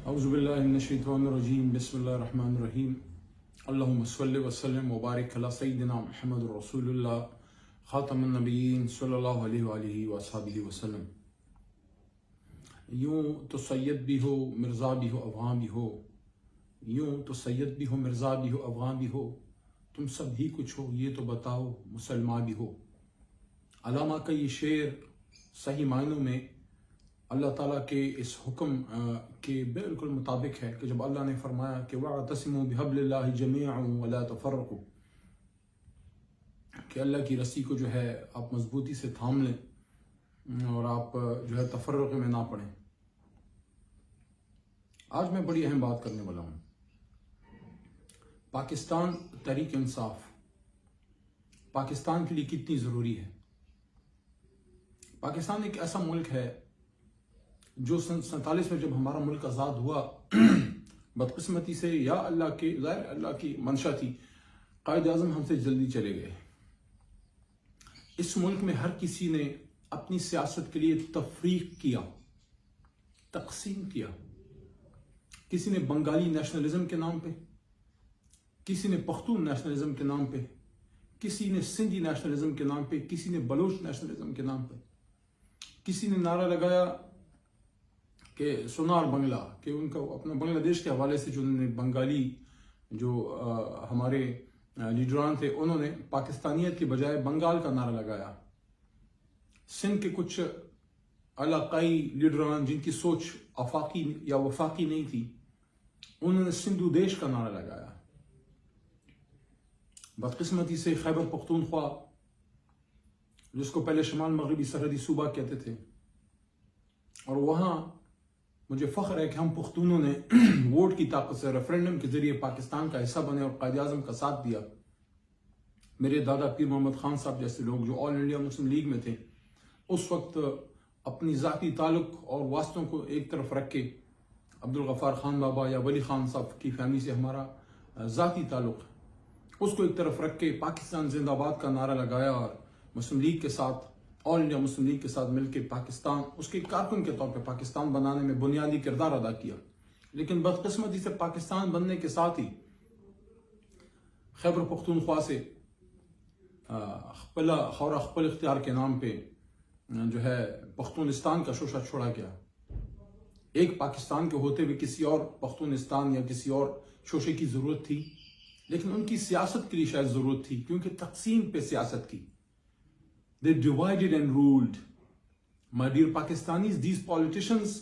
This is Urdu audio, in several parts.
اعوذ باللہ من الشیطان الرجیم بسم اللہ الرحمن الرحیم اللہم صلی وسلم وبارک علی سیدنا محمد رسول اللہ خاتم النبیین صلی اللہ علیہ وآلہ وصحبہ وسلم۔ یوں تو سید بھی ہو مرزا بھی ہو افغان بھی ہو، یوں تو سید بھی ہو مرزا بھی ہو افغان بھی ہو، تم سب ہی کچھ ہو یہ تو بتاؤ مسلمان بھی ہو۔ علامہ کا یہ شعر صحیح معنوں میں اللہ تعالیٰ کے اس حکم کے بالکل مطابق ہے کہ جب اللہ نے فرمایا کہ وَاعْتَصِمُوا بِحَبْلِ اللَّهِ جَمِيعًا وَلَا تَفَرَّقُوا، کہ اللہ کی رسی کو جو ہے آپ مضبوطی سے تھام لیں اور آپ جو ہے تفرق میں نہ پڑیں۔ آج میں بڑی اہم بات کرنے والا ہوں۔ پاکستان تحریک انصاف پاکستان کے لیے کتنی ضروری ہے۔ پاکستان ایک ایسا ملک ہے جو سن 47 میں جب ہمارا ملک آزاد ہوا، بدقسمتی سے یا اللہ کے ظاہر اللہ کی منشا تھی، قائد اعظم ہم سے جلدی چلے گئے۔ اس ملک میں ہر کسی نے اپنی سیاست کے لیے تفریق کیا، تقسیم کیا۔ کسی نے بنگالی نیشنلزم کے نام پہ، کسی نے پختون نیشنلزم کے نام پہ، کسی نے سندھی نیشنلزم کے نام پہ، کسی نے بلوچ نیشنلزم کے نام پہ، کسی نے نعرہ لگایا کہ سونار بنگلہ، کہ ان کا اپنا بنگلہ دیش کے حوالے سے جو انہوں نے بنگالی جو ہمارے لیڈران تھے انہوں نے پاکستانیت کے بجائے بنگال کا نعرہ لگایا۔ سندھ کے کچھ علاقائی لیڈران جن کی سوچ آفاقی یا وفاقی نہیں تھی انہوں نے سندھو دیش کا نعرہ لگایا۔ بدقسمتی سے خیبر پختونخوا، جس کو پہلے شمال مغربی سرحدی صوبہ کہتے تھے، اور وہاں مجھے فخر ہے کہ ہم پختونوں نے ووٹ کی طاقت سے ریفرینڈم کے ذریعے پاکستان کا حصہ بنے اور قائد اعظم کا ساتھ دیا۔ میرے دادا پیر محمد خان صاحب جیسے لوگ جو آل انڈیا مسلم لیگ میں تھے، اس وقت اپنی ذاتی تعلق اور واسطوں کو ایک طرف رکھ کے، عبدالغفار خان بابا یا ولی خان صاحب کی فیملی سے ہمارا ذاتی تعلق، اس کو ایک طرف رکھ کے پاکستان زندہ باد کا نعرہ لگایا اور مسلم لیگ کے ساتھ، آل انڈیا مسلم لیگ کے ساتھ مل کے پاکستان، اس کے کارکن کے طور پہ پاکستان بنانے میں بنیادی کردار ادا کیا۔ لیکن بدقسمتی سے پاکستان بننے کے ساتھ ہی خیبر پختونخوا سے خورا خپل اختیار کے نام پہ جو ہے پختونستان کا شوشہ چھوڑا گیا۔ ایک پاکستان کے ہوتے ہوئے کسی اور پختونستان یا کسی اور شوشے کی ضرورت تھی، لیکن ان کی سیاست کے لیے شاید ضرورت تھی، کیونکہ تقسیم پہ سیاست کی۔ They divided and ruled. My dear Pakistanis, these politicians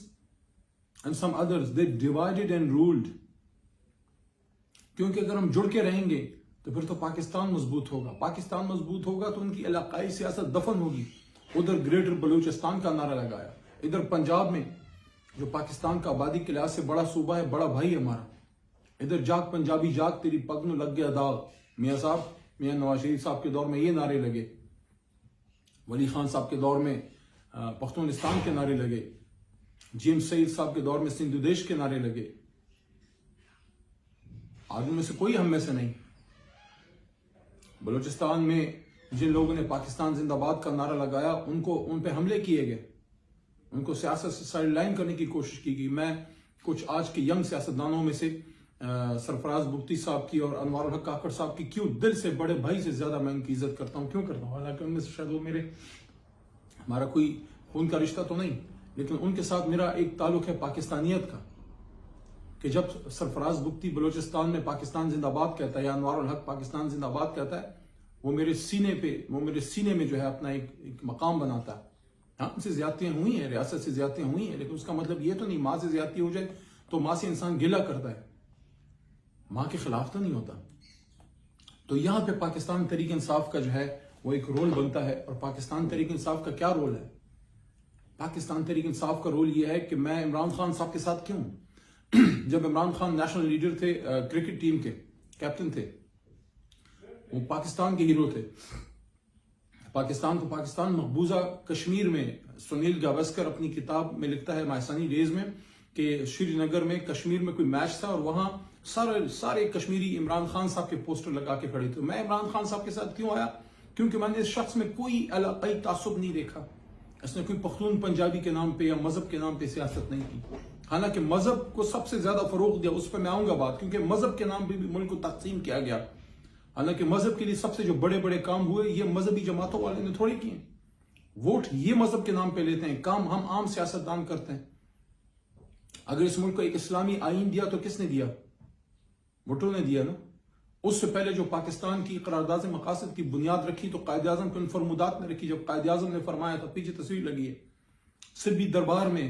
and some others, they divided and ruled. کیونکہ اگر ہم جڑ کے رہیں گے تو پھر تو پاکستان مضبوط ہوگا۔ پاکستان مضبوط ہوگا تو ان کی علاقائی سیاست دفن ہوگی۔ ادھر گریٹر بلوچستان کا نعرہ لگایا، ادھر پنجاب میں جو پاکستان کا آبادی کے لحاظ سے بڑا صوبہ ہے، بڑا بھائی ہمارا، ادھر جاگ پنجابی جاگ تیری پگ نو لگ گیا داغ۔ میاں صاحب، میاں نواز شریف صاحب کے دور میں یہ نعرے لگے، ولی خان صاحب کے دور میں پختونستان کے نعرے لگے، جیمز سعید صاحب کے دور میں سندھو دیش کے نعرے لگے۔ آج ان میں سے کوئی ہم میں سے نہیں۔ بلوچستان میں جن لوگوں نے پاکستان زندہ باد کا نعرہ لگایا ان پہ حملے کیے گئے، ان کو سیاست سے سائیڈ لائن کرنے کی کوشش کی گئی۔ میں کچھ آج کے ینگ سیاستدانوں میں سے سرفراز بگٹی صاحب کی اور انوار الحق کاکڑ صاحب کی کیوں دل سے بڑے بھائی سے زیادہ میں ان کی عزت کرتا ہوں، کیوں کرتا ہوں؟ حالانکہ ان میں سے شاید وہ ہمارا کوئی خون کا رشتہ تو نہیں، لیکن ان کے ساتھ میرا ایک تعلق ہے پاکستانیت کا، کہ جب سرفراز بگٹی بلوچستان میں پاکستان زندہ باد کہتا ہے یا انوار الحق پاکستان زندہ باد کہتا ہے، وہ میرے سینے میں جو ہے اپنا ایک مقام بناتا ہے۔ ہاں، ان سے زیادتیاں ہوئی ہیں، ریاست سے زیادتیاں ہوئی ہیں، لیکن اس کا مطلب یہ تو نہیں ماں سے زیادتی ہو جائے تو ماں سے انسان گلہ کرتا ہے، ماں کے خلاف تو نہیں ہوتا۔ تو یہاں پہ پاکستان تحریک انصاف کا جو ہے وہ ایک رول بنتا ہے۔ اور پاکستان تحریک انصاف کا کیا رول ہے؟ پاکستان تحریک انصاف کا رول یہ ہے کہ میں عمران خان صاحب کے ساتھ کیوں ہوں؟ جب عمران خان نیشنل لیڈر تھے، کرکٹ ٹیم کے کیپٹن تھے، وہ پاکستان کے ہیرو تھے۔ پاکستان مقبوضہ کشمیر میں سنیل گواسکر اپنی کتاب میں لکھتا ہے مائی سنی ڈیز میں کہ شری نگر میں کشمیر میں کوئی میچ تھا اور وہاں سارے کشمیری عمران خان صاحب کے پوسٹر لگا کے کھڑے تھے۔ میں عمران خان صاحب کے ساتھ کیوں آیا؟ کیونکہ میں نے اس شخص میں کوئی علاقائی تعصب نہیں دیکھا، اس نے کوئی پختون پنجابی کے نام پہ یا مذہب کے نام پہ سیاست نہیں کی۔ حالانکہ مذہب کو سب سے زیادہ فروغ دیا، اس پہ میں آؤں گا بات، کیونکہ مذہب کے نام پہ بھی ملک کو تقسیم کیا گیا. حالانکہ مذہب کے لیے سب سے جو بڑے بڑے کام ہوئے یہ مذہبی جماعتوں والے نے تھوڑے کیے. ووٹ یہ مذہب کے نام پہ لیتے ہیں، کام ہم عام سیاستدان کرتے ہیں. اگر اس ملک کو ایک اسلامی آئین دیا تو کس نے دیا؟ بھٹو نے دیا نا. اس سے پہلے جو پاکستان کی قرارداد مقاصد کی بنیاد رکھی تو قائد اعظم کے ان فرمودات میں رکھی. جب قائد اعظم نے فرمایا تھا، پیچھے تصویر لگی ہے، سربی دربار میں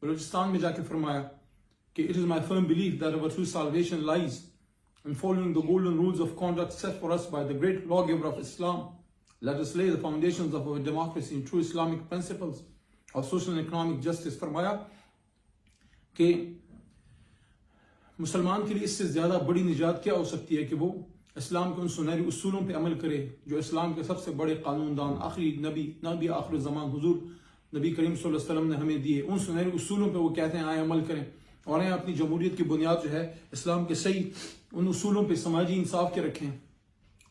بلوچستان میں جا کے فرمایا کہ it is my firm belief that our true salvation lies in following the golden rules of conduct set for us by the great lawgiver of Islam. Let us lay the foundations of our democracy in true Islamic principles of social and economic justice. فرمایا کہ مسلمان کے لیے اس سے زیادہ بڑی نجات کیا ہو سکتی ہے کہ وہ اسلام کے ان سنہری اصولوں پہ عمل کرے جو اسلام کے سب سے بڑے قانون دان آخری نبی آخر الزمان حضور نبی کریم صلی اللہ علیہ وسلم نے ہمیں دیے. ان سنہری اصولوں پہ وہ کہتے ہیں آئے عمل کریں، اور آئے اپنی جمہوریت کی بنیاد جو ہے اسلام کے صحیح ان اصولوں پہ سماجی انصاف کے رکھیں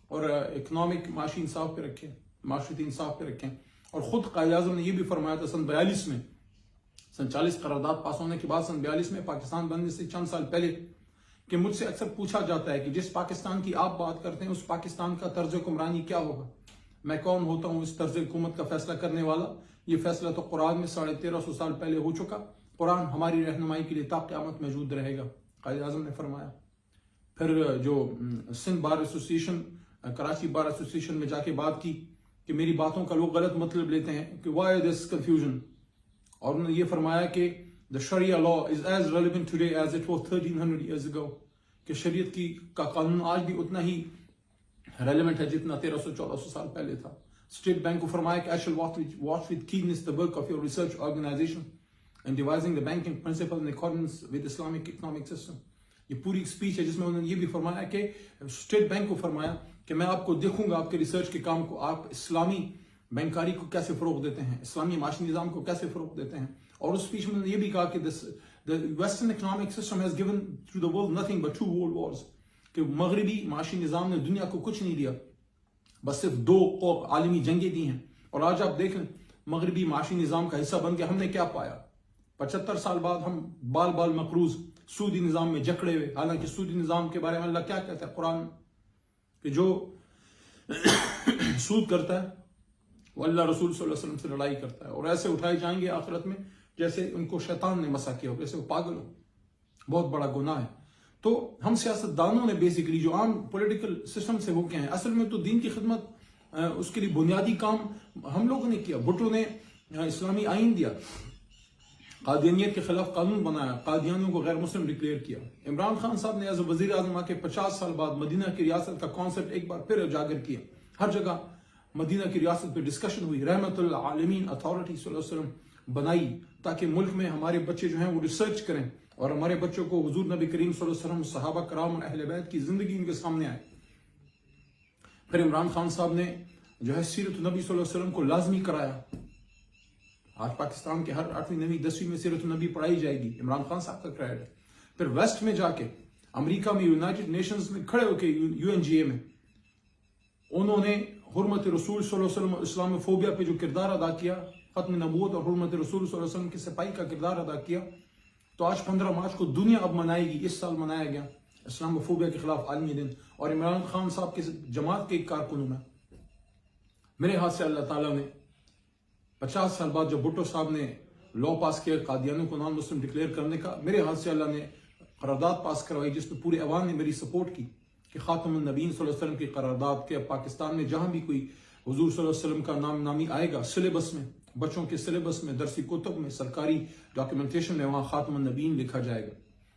اور اکنامک معاشی انصاف پہ رکھیں، معاشرتی انصاف پہ رکھیں. اور خود قائد اعظم نے یہ بھی فرمایا تھا سن 42 میں، سن 40 قرارداد پاس ہونے کے بعد سن 42 میں پاکستان بننے سے چند سال پہلے، کہ مجھ سے اکثر پوچھا جاتا ہے کہ جس پاکستان کی آپ بات کرتے ہیں اس پاکستان کا طرز حکمرانی کیا ہوگا؟ میں کون ہوتا ہوں اس طرز حکومت کا فیصلہ کرنے والا؟ یہ فیصلہ تو قرآن میں 1350 سال پہلے ہو چکا. قرآن ہماری رہنمائی کے لیے تا قیامت موجود رہے گا، قائد اعظم نے فرمایا. پھر جو Sindh bar association, Karachi bar association میں جا کے بات کی کہ میری باتوں کا لوگ غلط مطلب لیتے ہیں کہ why this confusion، اور انہوں نے یہ فرمایا کہ the Sharia law is as relevant today as it was 1300 years ago، کہ شریعت کا قانون آج بھی اتنا ہی ریلیونٹ ہے جتنا 1300-1400 سال پہلے تھا. اسٹیٹ بینک کو فرمایا کہ I shall watch with keenness the work of your research organization and devising the banking principle in accordance with Islamic economic system. یہ پوری اسپیچ ہے جس میں انہوں نے یہ بھی فرمایا کہ اسٹیٹ بینک کو فرمایا کہ میں آپ کو دیکھوں گا آپ کے ریسرچ کے کام کو، آپ اسلامی بینکاری کو کیسے فروغ دیتے ہیں، اسلامی معاشی نظام کو کیسے فروغ دیتے ہیں. اور اس اسپیچ میں انہوں نے یہ بھی کہا کہ the Western economic system has given to the world nothing but 2 world wars، کہ مغربی معاشی نظام نے دنیا کو کچھ نہیں دیا، بس صرف 2 عالمی جنگیں دی ہیں. اور آج آپ دیکھ لیں مغربی معاشی نظام کا حصہ بن کے ہم نے کیا پایا؟ 75 سال بعد ہم بال مقروض سودی نظام میں جکڑے ہوئے. حالانکہ سودی نظام کے بارے میں اللہ کیا کہتا ہے قرآن، کہ جو سود کرتا ہے وہ اللہ رسول صلی اللہ علیہ وسلم سے لڑائی کرتا ہے، اور ایسے اٹھائے جائیں گے آخرت میں جیسے ان کو شیطان نے مسا کیا ہو، جیسے وہ پاگل ہو. بہت بڑا گناہ ہے. تو ہم سیاستدانوں نے بیسیکلی جو عام پولیٹیکل سسٹم سے ہو کے ہیں، اصل میں تو دین کی خدمت اس کے لیے بنیادی کام ہم لوگوں نے کیا. بھٹو نے اسلامی آئین دیا، قادیانیت کے خلاف قانون بنایا، قادیانیوں کو غیر مسلم ڈکلیئر کیا. عمران خان صاحب نے ایز اے وزیر اعظم کے 50 سال بعد مدینہ کی ریاست کا کانسیپٹ ایک بار پھر اجاگر کیا. ہر جگہ مدینہ کی ریاست پہ ڈسکشن ہوئی. رحمت العالمین اتھارٹی صلی اللہ علیہ وسلم بنائی تاکہ ملک میں ہمارے بچے جو ہیں وہ ریسرچ کریں اور ہمارے بچوں کو حضور نبی کریم صلی اللہ علیہ وسلم، صحابہ کرام اور اہل بیت کی زندگی ان کے سامنے آئے. پھر عمران خان صاحب نے جو ہے سیرت النبی صلی اللہ علیہ وسلم کو لازمی کرایا. آج پاکستان کے ہر 8ویں 9ویں 10ویں میں سیرت النبی پڑھائی جائے گی، عمران خان صاحب کا کریڈٹ ہے. پھر ویسٹ میں جا کے امریکہ میں یونائٹڈ نیشنز میں کھڑے ہو کے UNGA میں انہوں نے حرمت رسول صلی اللہ علیہ وسلم اسلام فوبیا پہ جو کردار ادا کیا، ختم نبوت اور حرمت رسول صلی اللہ علیہ وسلم کے سپاہی کا کردار ادا کیا. تو آج 15 مارچ کو دنیا اب منائے گی، اس سال منایا گیا اسلام فوبیا کے خلاف عالمی دن. اور عمران خان صاحب کے جماعت کے ایک کارکنوں میں میرے ہاتھ سے اللہ تعالیٰ نے 50 سال بعد جب بھٹو صاحب نے لا پاس کیا قادیانیوں کو نان مسلم ڈکلیئر کرنے کا، میرے ہاتھ سے اللہ نے قرارداد پاس کروائی جس پہ پورے عوام نے میری سپورٹ کی کہ خاتم النبیین صلی اللہ علیہ وسلم کی قرارداد کے پاکستان میں جہاں بھی کوئی حضور صلی اللہ علیہ وسلم کا نام نامی آئے گا، سلیبس میں، بچوں کے سلیبس میں، درسی کتب میں، سرکاری ڈاکیومنٹیشن میں، وہاں خاتم النبیین لکھا جائے گا.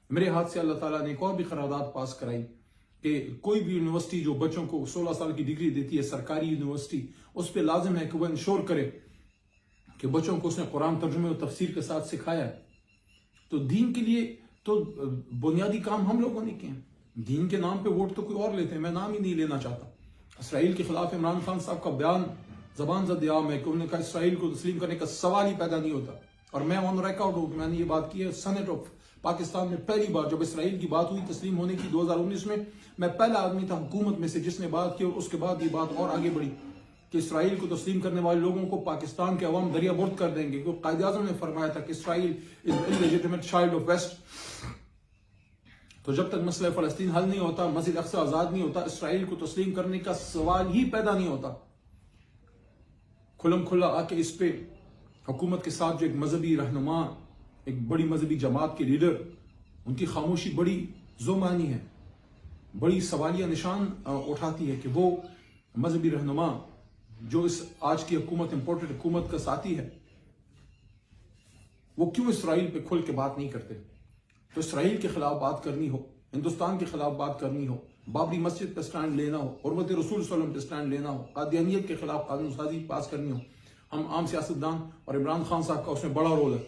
میرے ہاتھ سے اللہ تعالیٰ نے ایک اور بھی قرارداد پاس کرائی کہ کوئی بھی یونیورسٹی جو بچوں کو 16 سال کی ڈگری دیتی ہے، سرکاری یونیورسٹی، اس پہ لازم ہے کہ وہ انشور کرے کہ بچوں کو اس نے قرآن ترجمے اور تفسیر کے ساتھ سکھایا ہے. تو دین کے لیے تو بنیادی کام ہم لوگوں نے کیے ہیں. دین کے نام پہ ووٹ تو کوئی اور لیتے ہیں، میں نام ہی نہیں لینا چاہتا. اسرائیل کے خلاف عمران خان صاحب کا بیان زبان زدیام ہے کہ انہوں نے کہا اسرائیل کو تسلیم کرنے کا سوال ہی پیدا نہیں ہوتا. اور میں آن ریکارڈ ہوں کہ میں نے یہ بات کی ہے سینٹ آف پاکستان میں پہلی بار جب اسرائیل کی بات ہوئی تسلیم ہونے کی 2019 میں پہلا آدمی تھا حکومت میں سے جس نے بات کی، اور اس کے بعد یہ بات اور آگے بڑھی. کہ اسرائیل کو تسلیم کرنے والے لوگوں کو پاکستان کے عوام دریا برد کر دیں گے، کیونکہ قائد اعظم نے فرمایا تھا کہ اسرائیل از انلیجیٹمیٹ چائلڈ آف ویسٹ. تو جب تک مسئلہ فلسطین حل نہیں ہوتا، مسجد اقصی آزاد نہیں ہوتا، اسرائیل کو تسلیم کرنے کا سوال ہی پیدا نہیں ہوتا. کھلم کھلا آ کے اس پہ حکومت کے ساتھ جو ایک مذہبی رہنما، ایک بڑی مذہبی جماعت کے لیڈر، ان کی خاموشی بڑی ذومعنی ہے، بڑی سوالیہ نشان اٹھاتی ہے کہ وہ مذہبی رہنما جو اس آج کی حکومت امپورٹڈ حکومت کا ساتھی ہے، وہ کیوں اسرائیل پہ کھل کے بات نہیں کرتے. تو اسرائیل کے خلاف بات کرنی ہو، ہندوستان کے خلاف بات کرنی ہو، بابری مسجد پہ سٹینڈ لینا ہو، حرمت رسول صلی اللہ علیہ وسلم پہ سٹینڈ لینا ہو، قادیانیت کے خلاف قانون سازی پاس کرنی ہو، ہم عام سیاستدان اور عمران خان صاحب کا اس میں بڑا رول ہے.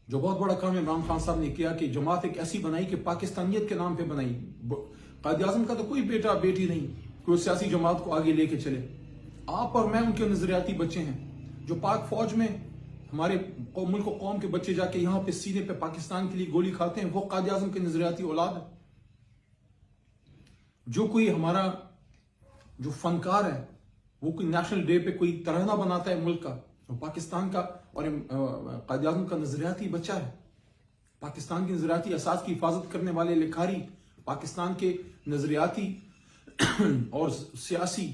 جو بہت بڑا کام عمران خان صاحب نے کیا کہ جماعت ایک ایسی بنائی کہ پاکستانیت کے نام پہ بنائی. قائد اعظم کا تو کوئی بیٹا بیٹی نہیں کوئی سیاسی جماعت کو آگے لے کے چلے. آپ اور میں ان کے نظریاتی بچے ہیں. جو پاک فوج میں ہمارے ملک و قوم کے بچے جا کے یہاں پہ سینے پہ پاکستان کے لیے گولی کھاتے ہیں، وہ قائد اعظم کے نظریاتی اولاد ہے. جو کوئی ہمارا جو فنکار ہے وہ کوئی نیشنل ڈے پہ کوئی ترانہ بناتا ہے ملک کا، وہ پاکستان کا اور قائد اعظم کا نظریاتی بچہ ہے. پاکستان کے نظریاتی اساس کی حفاظت کرنے والے لکھاری، پاکستان کے نظریاتی اور سیاسی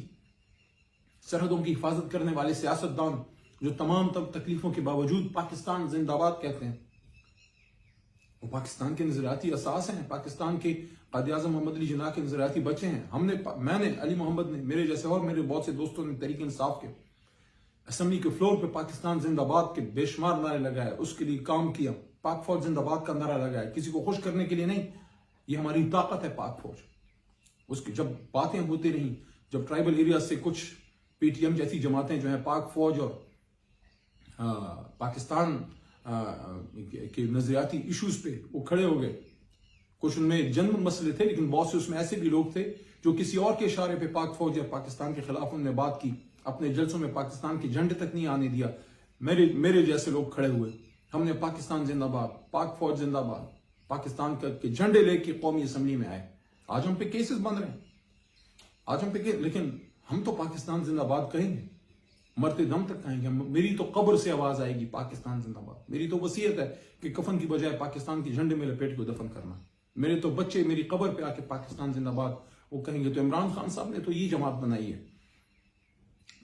سرحدوں کی حفاظت کرنے والے سیاستدان جو تمام تکلیفوں کے باوجود پاکستان زندہ باد کہتے ہیں، وہ پاکستان کے نظریاتی اساس ہیں. پاکستان کے قائد اعظم محمد علی جناح کے نظریاتی بچے ہیں. میں نے علی محمد نے، میرے جیسے اور میرے بہت سے دوستوں نے تحریک انصاف کے اسمبلی کے فلور پہ پاکستان زندہ باد کے بے شمار نعرے لگائے، اس کے لیے کام کیا. پاک فوج زندہ باد کا نعرہ لگایا، کسی کو خوش کرنے کے لیے نہیں. یہ ہماری طاقت ہے پاک فوج. اس کی جب باتیں ہوتی رہیں، جب ٹرائبل ایریا سے کچھ پی ٹی ایم جیسی جماعتیں جو ہیں پاک فوج اور پاکستان کے نظریاتی ایشوز پہ وہ کھڑے ہو گئے. کچھ ان میں جنگ مسئلے تھے، لیکن بہت سے اس میں ایسے بھی لوگ تھے جو کسی اور کے اشارے پہ پاک فوج یا پاکستان کے خلاف انہوں نے بات کی. اپنے جلسوں میں پاکستان کے جھنڈے تک نہیں آنے دیا. میرے جیسے لوگ کھڑے ہوئے، ہم نے پاکستان زندہ باد، پاک فوج زندہ باد، پاکستان کے جھنڈے لے کے قومی اسمبلی میں آئے. آج ہم پہ کیسز بن رہے ہیں، آج ہم پہ لیکن ہم تو پاکستان زندہ باد کہیں گے، مرتے دم تک کہیں گے. میری تو قبر سے آواز آئے گی پاکستان زندہ باد. میری تو وصیت ہے کہ کفن کی بجائے پاکستان کے جھنڈے میں لپیٹ کو دفن کرنا. میرے تو بچے میری قبر پہ آ کے پاکستان زندہ باد وہ کہیں گے. تو عمران خان صاحب نے تو یہ جماعت بنائی ہے.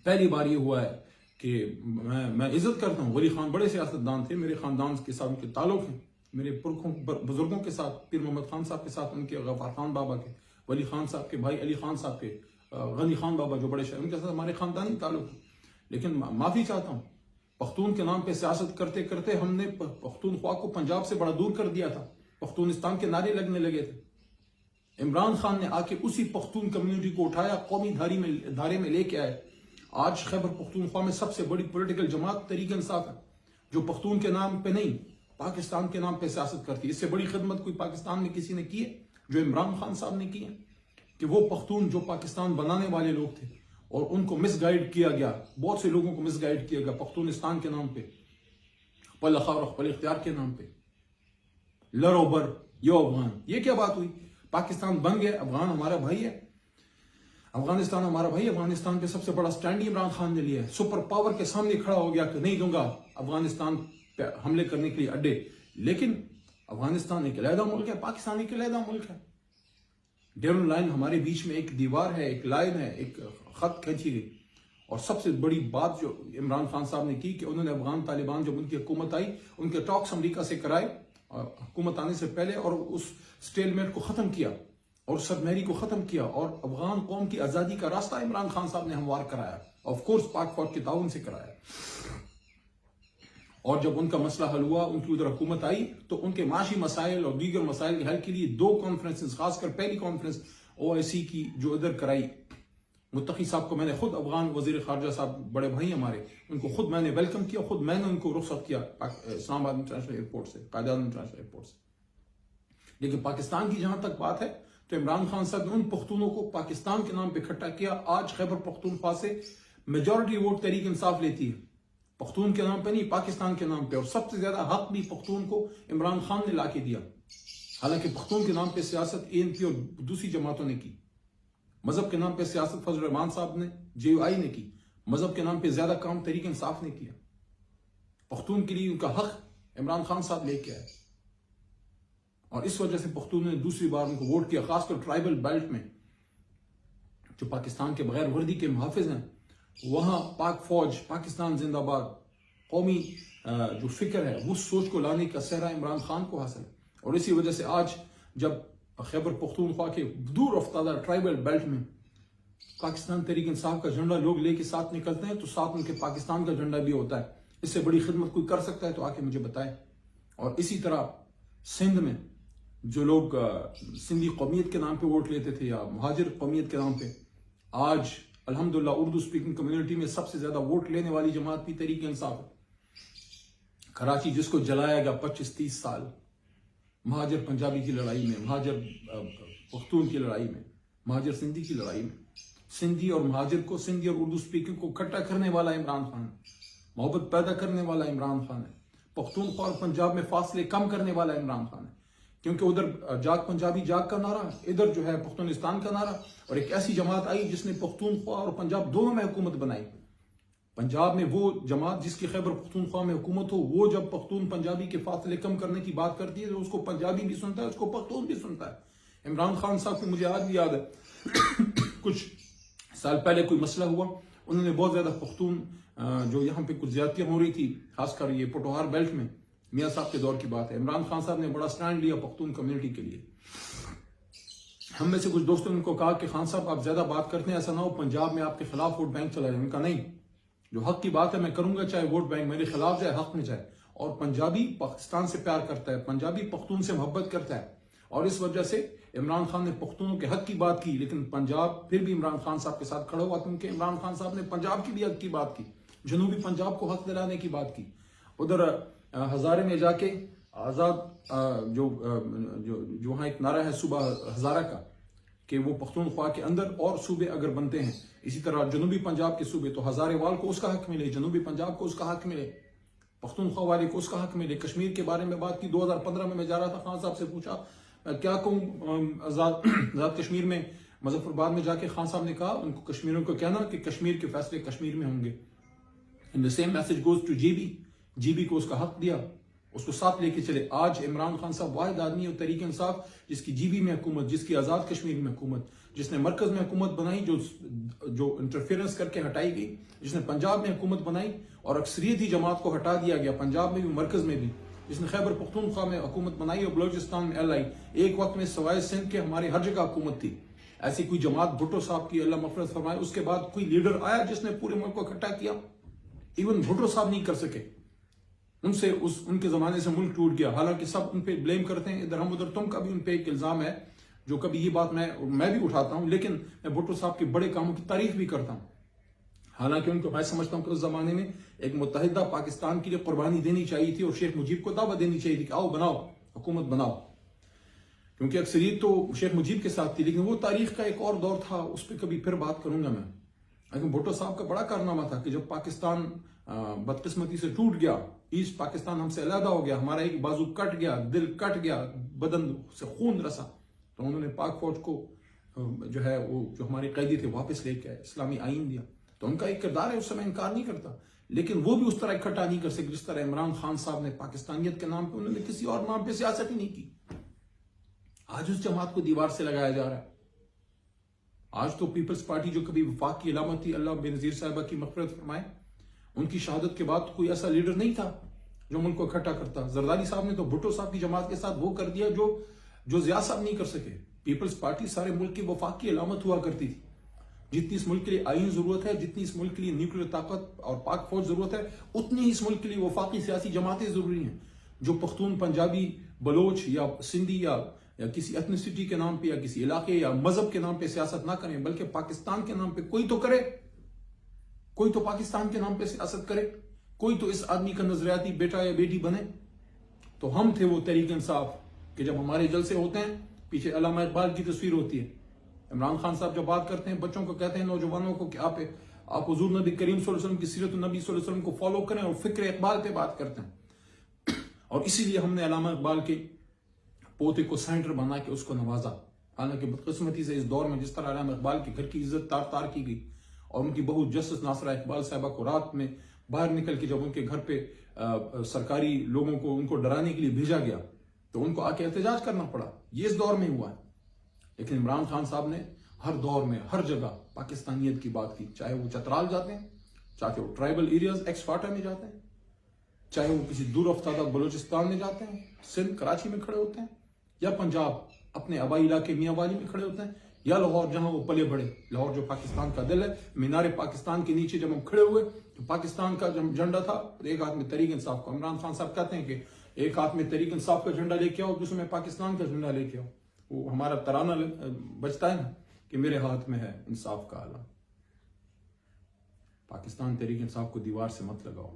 پہلی بار یہ ہوا ہے کہ میں عزت کرتا ہوں. ولی خان بڑے سیاستدان تھے، میرے خاندان کے ساتھ ان کے تعلق ہیں، میرے پرکھوں بزرگوں کے ساتھ، پیر محمد خان صاحب کے ساتھ، ان کے غفار خان بابا کے، ولی خان صاحب کے بھائی علی خان صاحب کے، غنی خان بابا جو بڑے شہر، ان کے ساتھ ہمارے خاندانی تعلق ہیں. لیکن معافی چاہتا ہوں، پختون کے نام پہ سیاست کرتے کرتے ہم نے پختونخوا کو پنجاب سے بڑا دور کر دیا تھا. پختونستان کے نعرے لگنے لگے تھے. عمران خان نے آ کے اسی پختون کمیونٹی کو اٹھایا، قومی دھارے میں لے کے آئے. آج خیبر پختونخوا میں سب سے بڑی پولیٹیکل جماعت تحریک انصاف ہے، جو پختون کے نام پہ نہیں پاکستان کے نام پہ سیاست کرتی ہے. اس سے بڑی خدمت کوئی پاکستان میں کسی نے کی ہے جو عمران خان صاحب نے کی ہے؟ کہ وہ پختون جو پاکستان بنانے والے لوگ تھے اور ان کو مس گائیڈ کیا گیا، بہت سے لوگوں کو مس گائیڈ کیا گیا پختونستان کے نام پہ، پل خار پل اختیار کے نام پہ. لرو بر یو افغان، یہ کیا بات ہوئی؟ پاکستان بن گیا، افغان ہمارا بھائی ہے، افغانستان ہمارا بھائی. افغانستان پہ سب سے بڑا سٹینڈ عمران خان نے لیا ہے. سپر پاور کے سامنے کھڑا ہو گیا کہ نہیں دوں گا افغانستان پہ حملے کرنے کے لیے اڈے. لیکن افغانستان ایک علیحدہ ملک ہے، پاکستان ایک علیحدہ ملک ہے. ڈیرن لائن ہمارے بیچ میں ایک دیوار ہے، ایک لائن ہے، ایک خط کھینچی گئی. اور سب سے بڑی بات جو عمران خان صاحب نے کی کہ انہوں نے افغان طالبان جب ان کی حکومت آئی، ان کے ٹاکس امریکہ سے کرائے حکومت آنے سے پہلے، اور اس سٹیل میٹ کو ختم کیا اور سب میری کو ختم کیا، اور افغان قوم کی آزادی کا راستہ عمران خان صاحب نے ہموار کرایا. آف کورس پاک فوج کے تعاون سے کرایا. اور جب ان کا مسئلہ حل ہوا، ان کی ادھر حکومت آئی، تو ان کے معاشی مسائل اور دیگر مسائل کے حل کے لیے 2 کانفرنسز، خاص کر پہلی کانفرنس OIC کی جو ادھر کرائی، متقی صاحب کو میں نے خود، افغان وزیر خارجہ صاحب بڑے بھائی ہمارے، ان کو خود میں نے ویلکم کیا، خود میں نے ان کو رخصت کیا اسلام آباد انٹرنیشنل ایئرپورٹ سے، قائد اعظم انٹرنیشنل ایئرپورٹ سے. لیکن پاکستان کی جہاں تک بات ہے تو عمران خان صاحب نے ان پختونوں کو پاکستان کے نام پہ اکٹھا کیا. آج خیبر پختونخوا سے میجورٹی ووٹ تحریک انصاف لیتی ہے، پختون کے نام پہ نہیں، پاکستان کے نام پہ. اور سب سے زیادہ حق بھی پختون کو عمران خان نے لا کے دیا، حالانکہ پختون کے نام پہ سیاست ANP اور دوسری جماعتوں نے کی. مذہب کے نام پہ سیاست فضل الرحمان صاحب نے JUI نے کی، مذہب کے نام پہ زیادہ کام تحریک انصاف نے کیا. پختون کے لیے ان کا حق عمران خان صاحب لے کے آئے، اور اس وجہ سے پختون نے دوسری بار ان کو ووٹ کیا. خاص کر ٹرائبل بیلٹ میں جو پاکستان کے بغیر وردی کے محافظ ہیں، وہاں پاک فوج، پاکستان زندہ باد، قومی جو فکر ہے وہ سوچ کو لانے کا سہرا عمران خان کو حاصل ہے. اور اسی وجہ سے آج جب خیبر پختونخوا کے دور افتادہ ٹرائبل بیلٹ میں پاکستان تحریک انصاف کا جھنڈا لوگ لے کے ساتھ نکلتے ہیں تو ساتھ ان کے پاکستان کا جھنڈا بھی ہوتا ہے. اس سے بڑی خدمت کوئی کر سکتا ہے تو آ کے مجھے بتائے. اور اسی طرح سندھ میں جو لوگ سندھی قومیت کے نام پہ ووٹ لیتے تھے یا مہاجر قومیت کے نام پہ، آج الحمدللہ اردو سپیکنگ کمیونٹی میں سب سے زیادہ ووٹ لینے والی جماعت بھی تحریک انصاف ہے. کراچی جس کو جلایا گیا 25-30 سال مہاجر پنجابی کی لڑائی میں، مہاجر پختون کی لڑائی میں، مہاجر سندھی کی لڑائی میں، سندھی اور مہاجر کو، سندھی اور اردو سپیکنگ کو اکٹھا کرنے والا عمران خان ہے، محبت پیدا کرنے والا عمران خان ہے. پختونخوا اور پنجاب میں فاصلے کم کرنے والا عمران خان ہے، کیونکہ ادھر جاگ پنجابی جاگ کا نعرہ، ادھر جو ہے پختونستان کا نعرہ، اور ایک ایسی جماعت آئی جس نے پختونخوا اور پنجاب دونوں میں حکومت بنائی. پنجاب میں وہ جماعت جس کی خیبر پختونخوا میں حکومت ہو، وہ جب پختون پنجابی کے فاصلے کم کرنے کی بات کرتی ہے تو اس کو پنجابی بھی سنتا ہے، اس کو پختون بھی سنتا ہے. عمران خان صاحب کو مجھے آج بھی یاد ہے کچھ سال پہلے کوئی مسئلہ ہوا، انہوں نے بہت زیادہ پختون جو یہاں پہ کچھ زیادتیاں ہو رہی تھی، خاص کر یہ پٹوہار بیلٹ میں، میاں صاحب کے دور کی بات ہے، عمران خان صاحب نے بڑا سٹینڈ لیا پختون کمیونٹی کے لیے. ہم میں سے کچھ دوستوں نے ان کو کہا کہ خان صاحب آپ زیادہ بات کرتے ہیں، ایسا نہ ہو پنجاب میں آپ کے خلاف ووٹ بینک چلا جائے. ان کا نہیں، جو حق کی بات ہے میں کروں گا، چاہے ووٹ بینک میرے خلاف جائے، حق میں جائے. اور پنجابی پاکستان سے پیار کرتا ہے، پنجابی پختون سے محبت کرتا ہے، اور اس وجہ سے عمران خان نے پختونوں کے حق کی بات کی، لیکن پنجاب پھر بھی عمران خان صاحب کے ساتھ کھڑا ہوا، کیونکہ عمران خان صاحب نے پنجاب کی بھی حق کی بات کی، جنوبی پنجاب کو حق دلانے کی بات کی. ادھر ہزارے میں جا کے آزاد جو وہاں ایک نعرہ ہے صوبہ ہزارہ کا کہ وہ پختونخوا کے اندر اور صوبے اگر بنتے ہیں، اسی طرح جنوبی پنجاب کے صوبے، تو ہزارے وال کو اس کا حق ملے، جنوبی پنجاب کو اس کا حق ملے، پختونخوا والے کو اس کا حق ملے. کشمیر کے بارے میں بات کی 2015 میں جا رہا تھا، خان صاحب سے پوچھا کیا کہوں آزاد کشمیر میں، مظفر آباد میں جا کے خان صاحب نے کہا ان کو کشمیریوں کو کہنا کہ کشمیر کے فیصلے کشمیر میں ہوں گے. And the same message goes to G B کو اس کا حق دیا، اس کو ساتھ لے کے چلے. آج عمران خان صاحب واحد آدمی ہے تحریک انصاف جس کی GB میں حکومت، جس کی آزاد کشمیر میں حکومت، جس نے مرکز میں حکومت بنائی جو انٹرفیئرنس کر کے ہٹائی گئی، جس نے پنجاب میں حکومت بنائی اور اکثریتی جماعت کو ہٹا دیا گیا، پنجاب میں بھی مرکز میں بھی، جس نے خیبر پختونخوا میں حکومت بنائی اور بلوچستان میں LI. ایک وقت میں سوائے سندھ کے ہمارے ہر جگہ حکومت تھی. ایسی کوئی جماعت بھٹو صاحب کی، اللہ مغفرت فرمائے، اس کے بعد کوئی لیڈر آیا جس نے پورے ملک کو اکٹھا کیا؟ ایون بھٹو صاحب نہیں کر سکے. ان کے زمانے سے ملک ٹوٹ گیا. حالانکہ سب ان پہ بلیم کرتے ہیں، ادھر ہم ادھر تم کا بھی ان پہ ایک الزام ہے، جو کبھی یہ بات میں بھی اٹھاتا ہوں، لیکن میں بھٹو صاحب کے بڑے کاموں کی تعریف بھی کرتا ہوں. حالانکہ ان کو میں سمجھتا ہوں کہ اس زمانے میں ایک متحدہ پاکستان کے لیے قربانی دینی چاہیے تھی اور شیخ مجیب کو دعوت دینی چاہیے تھی کہ آؤ بناؤ، حکومت بناؤ، کیونکہ اکثریت تو شیخ مجیب کے ساتھ تھی. لیکن وہ تاریخ کا ایک اور دور تھا، اس پہ کبھی پھر بات کروں گا میں. لیکن بھٹو صاحب کا بڑا کارنامہ تھا کہ جب پاکستان بدقسمتی سے ٹوٹ گیا، ایسٹ پاکستان ہم سے علیحدہ ہو گیا، ہمارا ایک بازو کٹ گیا، دل کٹ گیا، بدن سے خون رسا، تو انہوں نے پاک فوج کو جو ہے وہ جو ہمارے قیدی تھے واپس لے کے آئے، اسلامی آئین دیا. تو ان کا ایک کردار ہے، اس سے میں انکار نہیں کرتا، لیکن وہ بھی اس طرح اکٹھا نہیں کر سکے جس طرح عمران خان صاحب نے پاکستانیت کے نام پہ، انہوں نے کسی اور نام پہ سیاست ہی نہیں کی. آج اس جماعت کو دیوار سے لگایا جا رہا ہے. آج تو پیپلز پارٹی جو کبھی وفاق کی علامت تھی، اللہ بے نظیر صاحبہ کی مغفرت فرمائے، ان کی شہادت کے بعد کوئی ایسا لیڈر نہیں تھا جو ملک کو اکٹھا کرتا. زرداری صاحب نے تو بھٹو صاحب کی جماعت کے ساتھ وہ کر دیا جو ضیاء صاحب نہیں کر سکے. پیپلز پارٹی سارے ملک کے وفاق کی علامت ہوا کرتی تھی. جتنی اس ملک کے لیے آئین ضرورت ہے، جتنی اس ملک کے لیے نیوکلیر طاقت اور پاک فوج ضرورت ہے، اتنی ہی اس ملک کے لیے وفاقی سیاسی جماعتیں ضروری ہیں، جو پختون، پنجابی، بلوچ یا سندھی یا کسی ایتھنیسٹی کے نام پہ یا کسی علاقے یا مذہب کے نام پہ سیاست نہ کریں، بلکہ پاکستان کے نام پہ کوئی تو کرے، کوئی تو پاکستان کے نام پہ سیاست کرے، کوئی تو اس آدمی کا نظریاتی بیٹا یا بیٹی بنے. تو ہم تھے وہ تحریک انصاف کہ جب ہمارے جلسے ہوتے ہیں پیچھے علامہ اقبال کی تصویر ہوتی ہے. عمران خان صاحب جب بات کرتے ہیں، بچوں کو کہتے ہیں، نوجوانوں کو کہ آپ حضور نبی کریم صلی اللہ علیہ وسلم کی سیرت النبی صلی اللہ علیہ وسلم کو فالو کریں اور فکر اقبال پہ بات کرتے ہیں. اور اسی لیے ہم نے علامہ اقبال کے پوتے کو سینٹر بنا کے اس کو نوازا. حالانکہ بدقسمتی سے اس دور میں جس طرح علامہ اقبال کے گھر کی عزت تار تار کی گئی اور ان کی بہو جسٹس ناصرہ اقبال صاحبہ کو رات میں باہر نکل کے جب ان کے گھر پہ سرکاری لوگوں کو ان کو ڈرانے کے لیے بھیجا گیا تو ان کو آ کے احتجاج کرنا پڑا. یہ اس دور میں ہوا ہے. لیکن عمران خان صاحب نے ہر دور میں ہر جگہ پاکستانیت کی بات کی, چاہے وہ چترال جاتے ہیں, چاہے وہ ٹرائبل ایریاز ایکس فاٹا میں جاتے ہیں, چاہے وہ کسی دور افتادہ بلوچستان میں جاتے ہیں, سندھ کراچی میں کھڑے ہوتے ہیں, یا پنجاب اپنے آبائی علاقے میاں والی میں کھڑے ہوتے ہیں, یا لاہور جہاں وہ پلے بڑھے, لاہور جو پاکستان کا دل ہے. مینار پاکستان کے نیچے جب ہم کھڑے ہوئے تو پاکستان کا جب جھنڈا تھا ایک ہاتھ میں تحریک انصاف کا, عمران خان صاحب کہتے ہیں کہ ایک ہاتھ میں تحریک انصاف کا جھنڈا لے کے آؤ, دوسرے میں پاکستان کا جھنڈا لے کے آؤ. وہ ہمارا ترانہ بجتا ہے نا کہ میرے ہاتھ میں ہے انصاف کا آلہ. پاکستان تحریک انصاف کو دیوار سے مت لگاؤ.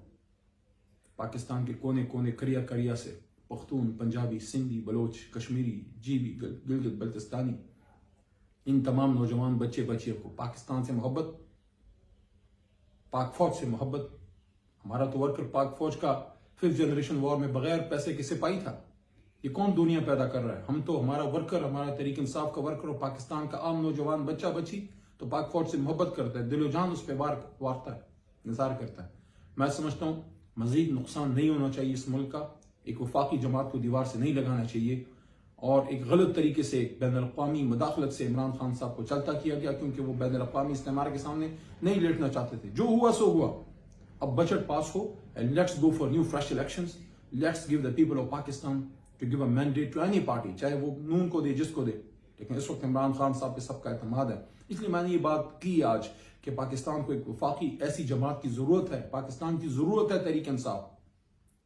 پاکستان کے کونے کونے کریا کریا سے پختون, پنجابی, سندھی, بلوچ, کشمیری, جیبی, گلگت بلتستانی, ان تمام نوجوان بچے بچیوں کو پاکستان سے محبت, پاک فوج سے محبت. ہمارا تو ورکر پاک فوج کا 5th جنریشن وار میں بغیر پیسے کے سپاہی تھا. یہ کون دنیا پیدا کر رہا ہے؟ ہم تو, ہمارا ورکر, ہمارا تحریک انصاف کا ورکر اور پاکستان کا عام نوجوان بچہ بچی تو پاک فوج سے محبت کرتا ہے, دل و جان اس پہ وارتا ہے, نثار کرتا ہے. میں سمجھتا ہوں مزید نقصان نہیں ہونا چاہیے اس ملک کا. ایک وفاقی جماعت کو دیوار سے نہیں لگانا چاہیے, اور ایک غلط طریقے سے بین الاقوامی مداخلت سے عمران خان صاحب کو چلتا کیا گیا, کیونکہ وہ بین الاقوامی استعمار کے سامنے نہیں لیٹنا چاہتے تھے. جو ہوا سو ہوا. اب budget pass who, and let's go for new fresh elections. Let's give the people of Pakistan to give a mandate to any party, چاہے وہ نون کو دے, جس کو دے. لیکن اس وقت عمران خان صاحب پہ سب کا اعتماد ہے. اس لیے میں نے یہ بات کی آج کہ پاکستان کو ایک وفاقی ایسی جماعت کی ضرورت ہے. پاکستان کی ضرورت ہے تحریک انصاف,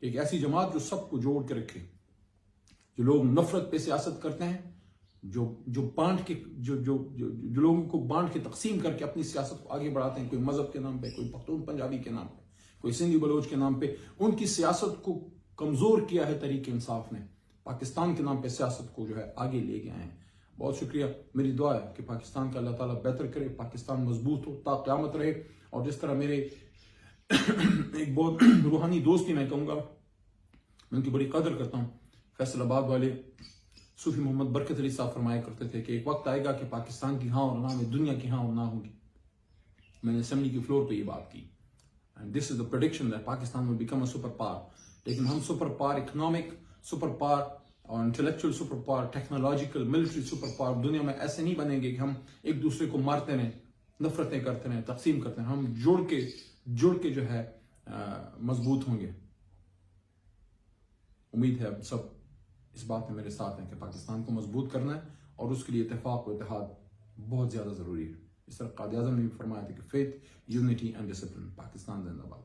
ایک ایسی جماعت جو سب کو جوڑ کے رکھے. جو لوگ نفرت پہ سیاست کرتے ہیں, جو بانٹ کے جو لوگوں کو بانٹ کے تقسیم کر کے اپنی سیاست کو آگے بڑھاتے ہیں, کوئی مذہب کے نام پہ, کوئی پختون پنجابی کے نام پہ, کوئی سندھی بلوچ کے نام پہ, ان کی سیاست کو کمزور کیا ہے تحریک انصاف نے. پاکستان کے نام پہ سیاست کو جو ہے آگے لے گئے ہیں. بہت شکریہ. میری دعا ہے کہ پاکستان کا اللہ تعالیٰ بہتر کرے, پاکستان مضبوط ہو, تا قیامت رہے. اور جس طرح میرے ایک بہت روحانی دوست ہی میں کہوں گا, میں ان کی بڑی قدر کرتا ہوں, فیصل آباد والے صوفی محمد برکت علی صاحب فرمایا کرتے تھے کہ ایک وقت آئے گا کہ پاکستان کی ہاں اور نہ میں دنیا کی ہاں اور نہ ہوگی. میں نے اسمبلی کی فلور پہ یہ بات کی. And this is the prediction that Pakistan will become a superpower. لیکن ہم superpower, economic superpower اور intellectual superpower, technological, military superpower دنیا میں ایسے نہیں بنیں گے کہ ہم ایک دوسرے کو مارتے رہیں, نفرتیں کرتے رہیں, تقسیم کرتے ہیں. ہم جڑ کے جو ہے مضبوط ہوں گے. امید ہے اب سب اس بات میں میرے ساتھ ہیں کہ پاکستان کو مضبوط کرنا ہے اور اس کے لیے اتفاق و اتحاد بہت زیادہ ضروری ہے. اس طرح قائد اعظم نے بھی فرمایا تھا کہ faith, unity and discipline. Pakistan زندہ باد.